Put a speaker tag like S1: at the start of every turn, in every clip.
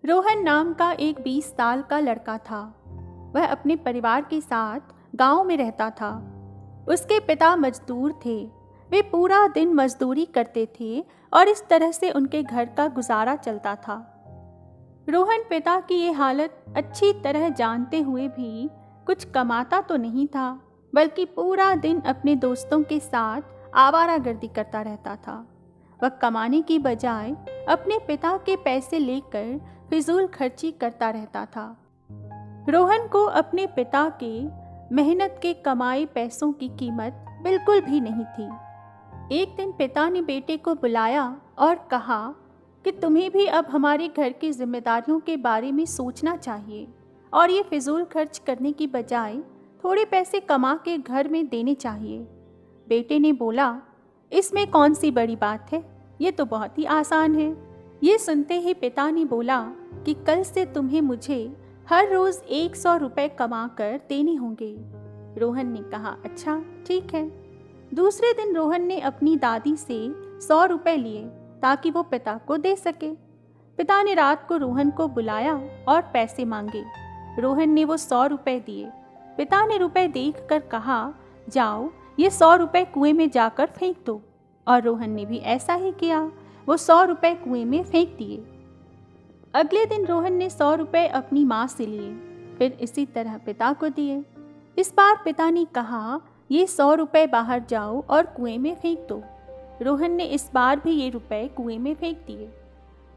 S1: रोहन नाम का एक 20 साल का लड़का था। वह अपने परिवार के साथ गांव में रहता था। उसके पिता मजदूर थे। वे पूरा दिन मजदूरी करते थे और इस तरह से उनके घर का गुजारा चलता था। रोहन पिता की ये हालत अच्छी तरह जानते हुए भी कुछ कमाता तो नहीं था, बल्कि पूरा दिन अपने दोस्तों के साथ आवारागर्दी करता रहता था। वह कमाने की बजाय अपने पिता के पैसे लेकर फिजूल खर्ची करता रहता था। रोहन को अपने पिता के मेहनत के कमाए पैसों की कीमत बिल्कुल भी नहीं थी। एक दिन पिता ने बेटे को बुलाया और कहा कि तुम्हें भी अब हमारे घर की जिम्मेदारियों के बारे में सोचना चाहिए और ये फिजूल खर्च करने की बजाय थोड़े पैसे कमा के घर में देने चाहिए। बेटे ने बोला, इसमें कौन सी बड़ी बात है, ये तो बहुत ही आसान है। ये सुनते ही पिता ने बोला कि कल से तुम्हें मुझे हर रोज 100 रुपए कमा कर देने होंगे। रोहन ने कहा, अच्छा ठीक है। दूसरे दिन रोहन ने अपनी दादी से 100 रुपए लिए ताकि वो पिता को दे सके। पिता ने रात को रोहन को बुलाया और पैसे मांगे। रोहन ने वो 100 रुपए दिए। पिता ने रुपए देख कर कहा, जाओ ये 100 रुपए कुएं में जाकर फेंक दो। और रोहन ने भी ऐसा ही किया। वो 100 रुपए कुएं में फेंक दिए। अगले दिन रोहन ने 100 रुपए अपनी माँ से लिए, फिर इसी तरह पिता को दिए। इस बार पिता ने कहा, ये 100 रुपए बाहर जाओ और कुएं में फेंक दो। रोहन ने इस बार भी ये रुपए कुएं में फेंक दिए।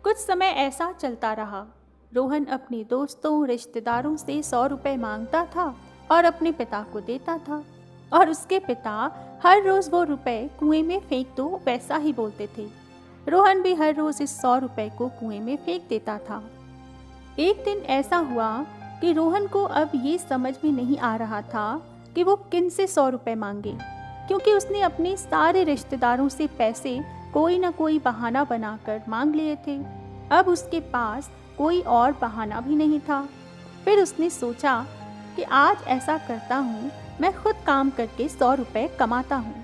S1: कुछ समय ऐसा चलता रहा। रोहन अपने दोस्तों रिश्तेदारों से 100 रुपए मांगता था और अपने पिता को देता था, और उसके पिता हर रोज वो रुपए कुएं में फेंक दो वैसा ही बोलते थे। रोहन भी हर रोज इस 100 रुपए को कुएं में फेंक देता था। एक दिन ऐसा हुआ कि रोहन को अब ये समझ में नहीं आ रहा था कि वो किन से 100 रुपए मांगे, क्योंकि उसने अपने सारे रिश्तेदारों से पैसे कोई ना कोई बहाना बनाकर मांग लिए थे। अब उसके पास कोई और बहाना भी नहीं था। फिर उसने सोचा कि आज ऐसा करता हूँ, मैं खुद काम करके 100 रुपए कमाता हूँ।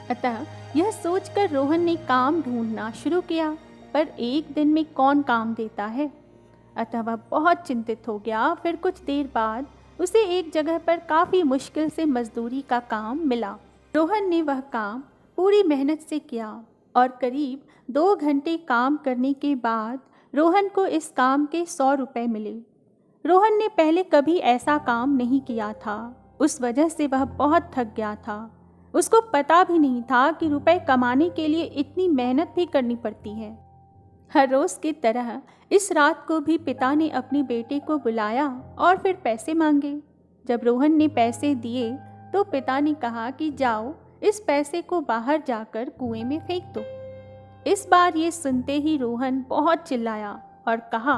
S1: अतः यह सोचकर रोहन ने काम ढूंढना शुरू किया, पर एक दिन में कौन काम देता है। अतः वह बहुत चिंतित हो गया। फिर कुछ देर बाद उसे एक जगह पर काफ़ी मुश्किल से मजदूरी का काम मिला। रोहन ने वह काम पूरी मेहनत से किया और करीब 2 घंटे काम करने के बाद रोहन को इस काम के 100 रुपए मिले। रोहन ने पहले कभी ऐसा काम नहीं किया था, उस वजह से वह बहुत थक गया था। उसको पता भी नहीं था कि रुपए कमाने के लिए इतनी मेहनत भी करनी पड़ती है। हर रोज़ की तरह इस रात को भी पिता ने अपने बेटे को बुलाया और फिर पैसे मांगे। जब रोहन ने पैसे दिए तो पिता ने कहा कि जाओ इस पैसे को बाहर जाकर कुएं में फेंक दो। इस बार ये सुनते ही रोहन बहुत चिल्लाया और कहा,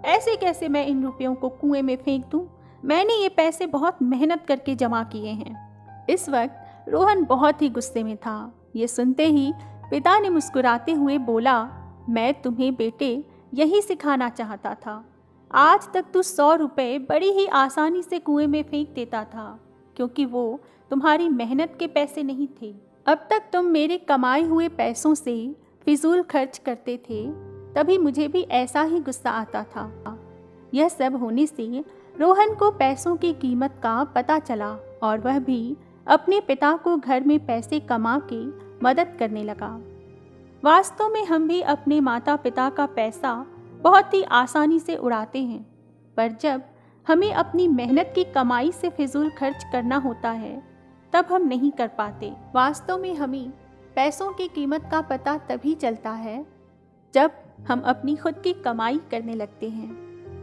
S1: ऐसे कैसे मैं इन रुपयों को कुएं में फेंक दूं? मैंने ये पैसे बहुत मेहनत करके जमा किए हैं। इस वक्त रोहन बहुत ही गुस्से में था। ये सुनते ही पिता ने मुस्कुराते हुए बोला, मैं तुम्हें बेटे यही सिखाना चाहता था। आज तक तू 100 रुपए बड़ी ही आसानी से कुएं में फेंक देता था, क्योंकि वो तुम्हारी मेहनत के पैसे नहीं थे। अब तक तुम मेरे कमाए हुए पैसों से फिजूल खर्च करते थे, तभी मुझे भी ऐसा ही गुस्सा आता था। यह सब होने से रोहन को पैसों की कीमत का पता चला और वह भी अपने पिता को घर में पैसे कमा के मदद करने लगा। वास्तव में हम भी अपने माता पिता का पैसा बहुत ही आसानी से उड़ाते हैं, पर जब हमें अपनी मेहनत की कमाई से फिजूल खर्च करना होता है तब हम नहीं कर पाते। वास्तव में हमें पैसों की कीमत का पता तभी चलता है जब हम अपनी खुद की कमाई करने लगते हैं।